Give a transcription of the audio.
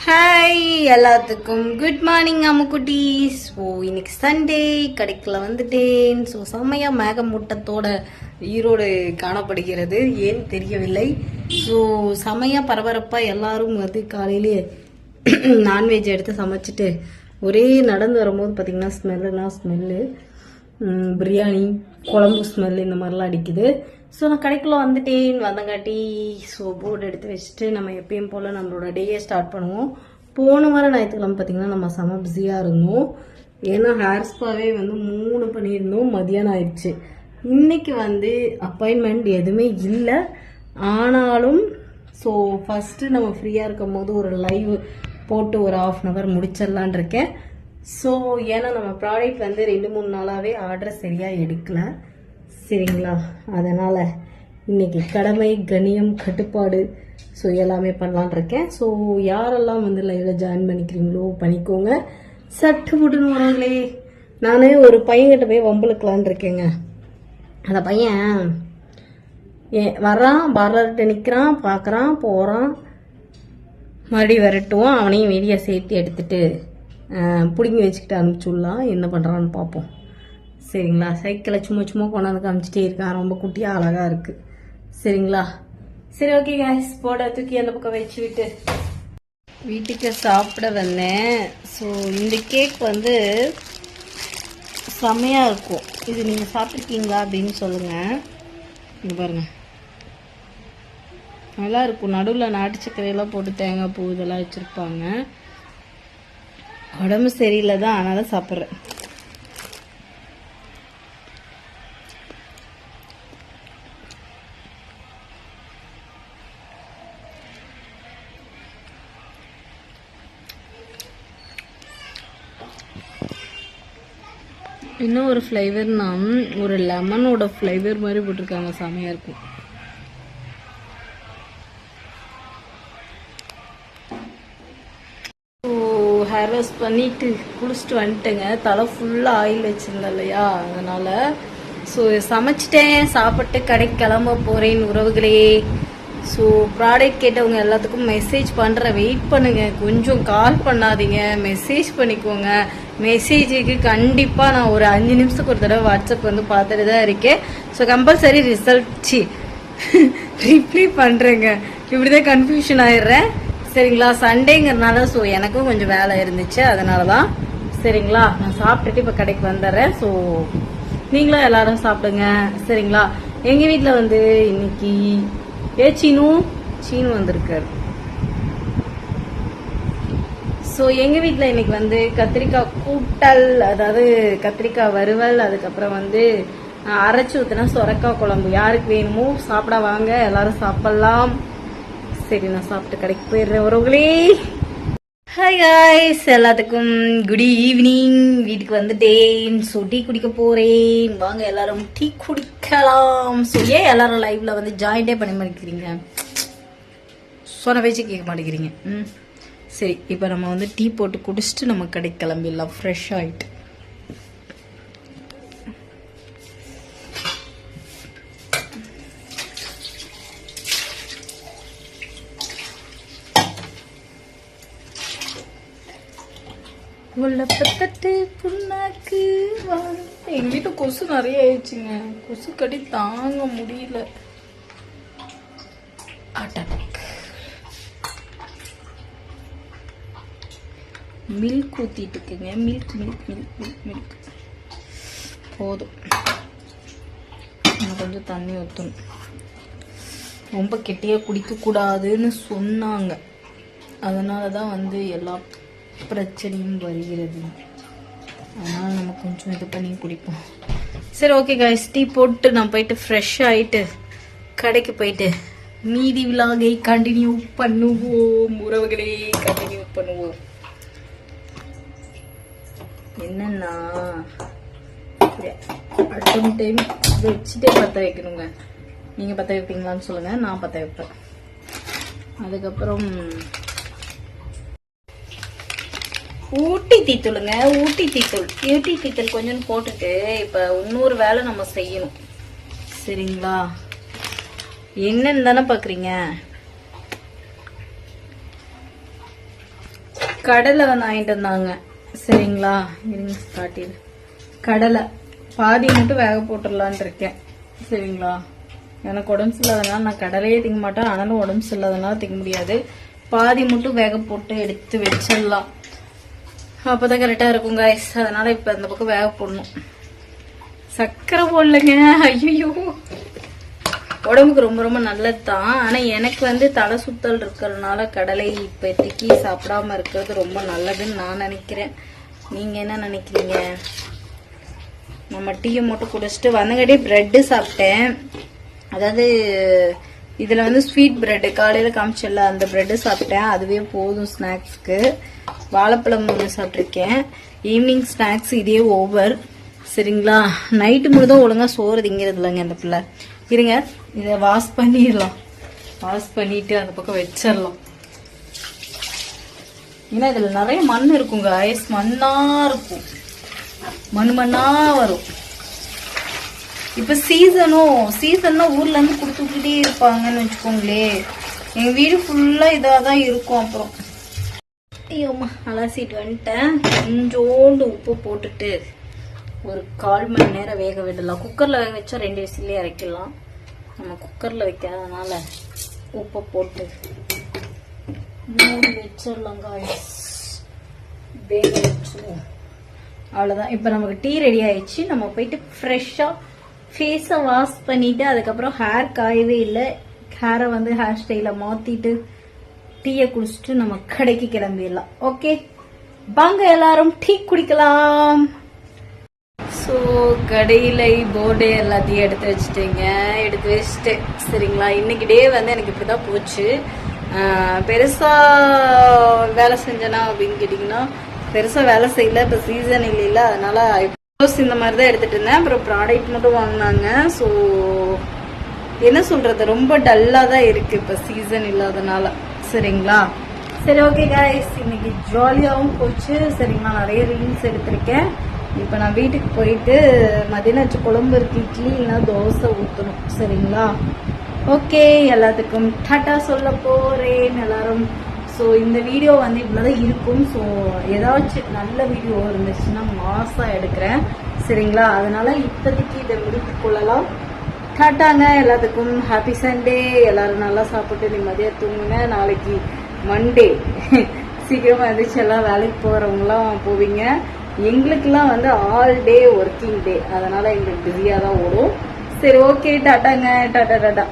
Hi எல்லாத்துக்கும் good morning அம்முக்குட்டீஸ். இன்னைக்கு Sunday கடைக்குள்ள வந்துட்டேன். செம்மையா மேகமூட்டத்தோட ஈரோடு காணப்படுகிறது, ஏன் தெரியவில்லை. செம்மையா பரபரப்பா எல்லாரும் வந்து காலையிலே நான்வெஜ் எடுத்து சமைச்சிட்டு ஒரே நடந்து வரும்போது பார்த்தீங்கன்னா ஸ்மெல்லு பிரியாணி குழம்பு ஸ்மெல் இந்த மாதிரிலாம் அடிக்குது. நான் கடைக்குள்ளே வந்துட்டேன். வந்தங்காட்டி போர்டு எடுத்து வச்சுட்டு நம்ம எப்பயும் போல் நம்மளோட டேயை ஸ்டார்ட் பண்ணுவோம். போன வாரம் ஞாயிற்றுக்கிழமை பார்த்தீங்கன்னா நம்ம செம பிஸியாக இருந்தோம். ஏன்னா ஹேர் ஸ்பாவே வந்து 3 பண்ணியிருந்தோம், மதியானம் ஆயிடுச்சு. இன்னைக்கு வந்து அப்பாயின்மெண்ட் எதுவுமே இல்லை. ஆனாலும் ஃபஸ்ட்டு நம்ம ஃப்ரீயாக இருக்கும் போது ஒரு லைவ் போட்டு ஒரு 1/2 hour முடிச்சிடலான் இருக்கேன். ஏன்னா நம்ம ப்ராடக்ட் வந்து 2-3 நாளாகவே ஆர்டர் சரியாக எடுக்கல, சரிங்களா? அதனால் இன்னைக்கு கடமை கண்ணியம் கட்டுப்பாடு எல்லாமே பண்ணலான் இருக்கேன். யாரெல்லாம் வந்து லைவில் ஜாயின் பண்ணிக்கிறீங்களோ பண்ணிக்கோங்க. சட்டு புட்டுன்னு வரங்களே. நானே ஒரு பையன்கிட்ட போய் வம்பளுக்கலான் இருக்கேங்க. அந்த பையன் வர்றான், பார்லர்கிட்ட நிற்கிறான், பார்க்குறான், போகிறான், மறுபடியும் விரட்டுவான். அவனையும் வெளியே சேர்த்து எடுத்துட்டு பிடிங்கி வச்சுக்கிட்டு அனுப்பிச்சுடலாம். என்ன பண்ணுறான்னு பார்ப்போம், சரிங்களா? சைக்கிளை சும்மா கொண்டாந்து காமிச்சிட்டே இருக்கான். ரொம்ப குட்டியாக அழகாக இருக்குது, சரிங்களா? சரி, ஓகே கேஸ், போட தூக்கி அந்த பக்கம் வச்சு விட்டு வீட்டுக்கு சாப்பிட வந்தேன். இந்த கேக் வந்து செம்மையாக இருக்கும். இது நீங்கள் சாப்பிட்ருக்கீங்களா அப்படின்னு சொல்லுங்கள். இங்கே பாருங்கள், நல்லா இருக்கும். நடுவில் நாட்டு சர்க்கரையெல்லாம் போட்டு தேங்காய் பூ இதெல்லாம் வச்சுருப்பாங்க. உடம்பு சரியில்லை தான், அதனால் சாப்பிட்றேன். இன்னும் ஒரு ஃப்ளேவர்னா ஒரு லெமனோட ஃப்ளேவர் மாதிரி போட்டிருக்காங்க, செமையாக இருக்கும். ஹேர் வாஷ் பண்ணிட்டு குளிச்சுட்டு வந்துட்டேங்க. தலை ஃபுல்லாக ஆயில் வச்சிருந்தேன் இல்லையா, அதனால் சமைச்சிட்டேன். சாப்பிட்டு கடைக்கு கிளம்ப போகிறேன் உறவுகளே. ப்ராடக்ட் கேட்டவங்க எல்லாத்துக்கும் மெசேஜ் பண்ணுறேன், வெயிட் பண்ணுங்க, கொஞ்சம் கால் பண்ணாதீங்க, மெசேஜ் பண்ணிக்கோங்க. மெசேஜுக்கு கண்டிப்பாக நான் ஒரு 5 நிமிஷத்துக்கு ஒரு தடவை வாட்ஸ்அப் வந்து பார்த்துட்டு தான் இருக்கேன். கம்பல்சரி ரிசல்ட் ரிப்ளை பண்ணுறேங்க. இப்படி தான் கன்ஃபியூஷன் ஆயிடுறேன், சரிங்களா? சண்டேங்கிறதுனால எனக்கும் கொஞ்சம் வேலை இருந்துச்சு, அதனால தான், சரிங்களா? நான் சாப்பிட்டுட்டு இப்போ கடைக்கு வந்துடுறேன். நீங்களும் எல்லாரும் சாப்பிடுங்க, சரிங்களா? எங்கள் வீட்டில் வந்து இன்னைக்கு சீனு வந்திருக்காரு. எங்கள் வீட்டில் இன்னைக்கு வந்து கத்திரிக்காய் கூட்டல், அதாவது கத்திரிக்காய் வறுவல், அதுக்கப்புறம் வந்து அரைச்சி ஊற்றினா சொரக்காய் குழம்பு. யாருக்கு வேணுமோ சாப்பிட வாங்க, எல்லாரும் சாப்பிடலாம். சரி, நான் சாப்பிட்டு கடைக்கு போயிடுறேன் உறவுகளே. ஹாய் காய்ஸ், எல்லாத்துக்கும் குட் ஈவினிங். வீட்டுக்கு வந்துட்டேன். டீ குடிக்க போகிறேன். வாங்க எல்லாரும் டீ குடிக்கலாம். ஏன் எல்லாரும் லைவ்ல வந்து ஜாயின்டே பண்ண மாட்டேங்கிறீங்க? சொன்ன பேச்சு கேட்க மாட்டேங்கிறீங்க. சரி, இப்போ நம்ம வந்து டீ போட்டு குடிச்சிட்டு நம்ம கடைக்கு கிளம்பிடலாம் ஃப்ரெஷ் ஆகிட்டு. உள்ளப்பத்தட்டு புண்ணாக்கு. எங்கள் வீட்டு கொசு நிறைய ஆயிடுச்சுங்க. கொசு கடி தாங்க முடியல. மில்க் ஊற்றிட்டு இருக்குங்க. மில்க் போதும். இன்னும் கொஞ்சம் தண்ணி ஊற்றணும். ரொம்ப கெட்டியாக குடிக்கக்கூடாதுன்னு சொன்னாங்க, அதனால தான் வந்து எல்லா பிரச்சனையும் வருகிறது. அதனால் நம்ம கொஞ்சம் இது பண்ணி குடிப்போம். சரி, ஓகே காய்ஸ், டீ போட்டு நான் போயிட்டு ஃப்ரெஷ் ஆகிட்டு கடைக்கு போயிட்டு மீதி விலாகை கண்டினியூ பண்ணுவோம் உறவுகளே. கண்டினியூ பண்ணுவோம். என்னன்னா அடுத்த டைம் வச்சுட்டே பற்ற வைக்கணுங்க. நீங்கள் பற்ற வைப்பீங்களான்னு சொல்லுங்கள், நான் பற்ற வைப்பேன். அதுக்கப்புறம் ஊட்டி தீத்தூளுங்க. ஊட்டி தீத்தூள் கொஞ்சம் போட்டுட்டு இப்போ இன்னொரு வேலை நம்ம செய்யணும், சரிங்களா? என்னன்னு தானே பார்க்குறீங்க? கடலை வந்து வாங்கிட்டு வந்தாங்க. சரிங்களா, இருங்க காட்டிடு. கடலை பாதி மட்டும் வேக போட்டுடலான் இருக்கேன். சரிங்களா, எனக்கு உடம்பு சரியில்லாதனால நான் கடலையே திங்க மாட்டேன். ஆனாலும் உடம்பு சரியில்லாதனால திங்க முடியாது. பாதி மட்டும் வேக போட்டு எடுத்து வச்சிடலாம், அப்பதான் கரெக்டா இருக்கும் guys. அதனால இப்ப இந்த பக்கம் வேக போடணும். சக்கரை போடலைங்க. ஐயோ, உடம்புக்கு ரொம்ப ரொம்ப நல்லது தான். ஆனா எனக்கு வந்து தலை சுத்தல் இருக்கிறதுனால கடலை இப்போதைக்கு சாப்பிடாம இருக்கிறது ரொம்ப நல்லதுன்னு நான் நினைக்கிறேன். நீங்க என்ன நினைக்கிறீங்க? நம்ம டீயை மட்டும் குடிச்சிட்டு வந்தங்காட்டி பிரெட்டு சாப்பிட்டேன். அதாவது இதுல வந்து ஸ்வீட் பிரெட் காலையில காமிச்சல அந்த பிரெட்டு சாப்பிட்டேன். அதுவே போதும் ஸ்நாக்ஸ்க்கு. வாழைப்பழம் ஒன்று சாப்பிட்ருக்கேன். ஈவினிங் ஸ்நாக்ஸ் இதே ஓவர். சரிங்களா, நைட்டு முழுதும் ஒழுங்கா சோறு திங்கிறது இல்லைங்க அந்த பிள்ளை. இருங்க, இதை வாஷ் பண்ணிடலாம். வாஷ் பண்ணிட்டு அந்த பக்கம் வச்சிடலாம். ஏன்னா இதுல நிறைய மண் இருக்குங்க, ஐஸ் மண்ணா இருக்கும், மண்ணா வரும். இப்ப சீசன்னா ஊர்ல இருந்து கொடுத்துக்கிட்டே இருப்பாங்கன்னு வச்சுக்கோங்களே. எங்க வீடு ஃபுல்லா இதாதான் இருக்கும். அப்புறம் ஐயோம்மா அலசிட்டு வந்துட்டேன். கொஞ்சோண்டு உப்பு போட்டுட்டு ஒரு 1/4 மணி நேரம் வேக விடலாம். குக்கர்ல வேக வச்சா 2 விசிலே இறக்கலாம். நம்ம குக்கர்ல வைக்காதனால உப்பை போட்டு மூடி வச்சிடலாம் guys. வேக வச்சிருவோம். அவ்வளவுதான். இப்ப நமக்கு டீ ரெடி ஆயிடுச்சு. நம்ம போயிட்டு ஃப்ரெஷ்ஷா ஃபேஸை வாஷ் பண்ணிட்டு அதுக்கப்புறம் ஹேர் காயவே இல்லை, ஹேரை வந்து ஹேர் ஸ்டைல மாத்திட்டு டீயை குடிச்சிட்டு நம்ம கடைக்கு கிளம்பிடலாம். ஓகே வாங்க எல்லாரும் டீ குடிக்கலாம். ஸோ கடையில் போர்டு எல்லாத்தையும் எடுத்து வச்சுட்டேன். சரிங்களா, இன்னைக்கு டே வந்து எனக்கு இப்படிதான் போச்சு. பெருசா வேலை செஞ்சேனா அப்படின்னு கேட்டிங்கன்னா பெருசா வேலை செய்யல. இப்போ சீசன் இல்லைல்ல, அதனால இந்த மாதிரி தான் எடுத்துட்டு இருந்தேன். அப்புறம் ப்ராடக்ட் மட்டும் வாங்கினாங்க. ஸோ என்ன சொல்றது, ரொம்ப டல்லா தான் இருக்கு இப்போ சீசன் இல்லாதனால. சரிங்களா, சரி ஓகே காய்ஸ், இன்னைக்கு ஜாலியாகவும் போச்சு. சரிங்களா, நிறைய ரீல்ஸ் எடுத்திருக்கேன். இப்போ நான் வீட்டுக்கு போயிட்டு மதியம் வச்சு குழம்பு இருக்கு, இட்லி இல்லைன்னா தோசை ஊற்றணும். சரிங்களா, ஓகே எல்லாத்துக்கும் டாட்டா சொல்ல போறேன் எல்லாரும். ஸோ இந்த வீடியோ வந்து இவ்வளோதான் இருக்கும். ஸோ ஏதாச்சும் நல்ல வீடியோ இருந்துச்சுன்னா மாசம் எடுக்கிறேன். சரிங்களா, அதனால இப்போதைக்கு இதை முடித்துக் கொள்ளலாம். டாட்டாங்க எல்லாத்துக்கும். Happy Sunday. எல்லாரும் நல்லா சாப்பிட்டு நிம்மதியாக தூங்குங்க. நாளைக்கு மண்டே சீக்கிரமா எழுந்திரிச்சு எல்லாம் வேலைக்கு போகிறவங்களாம் போவீங்க. எங்களுக்கெல்லாம் வந்து ஆல் டே ஒர்க்கிங் டே, அதனால எங்களுக்கு பிஸியாக தான் ஓடும். சரி ஓகே, டாட்டாங்க. Tata tata.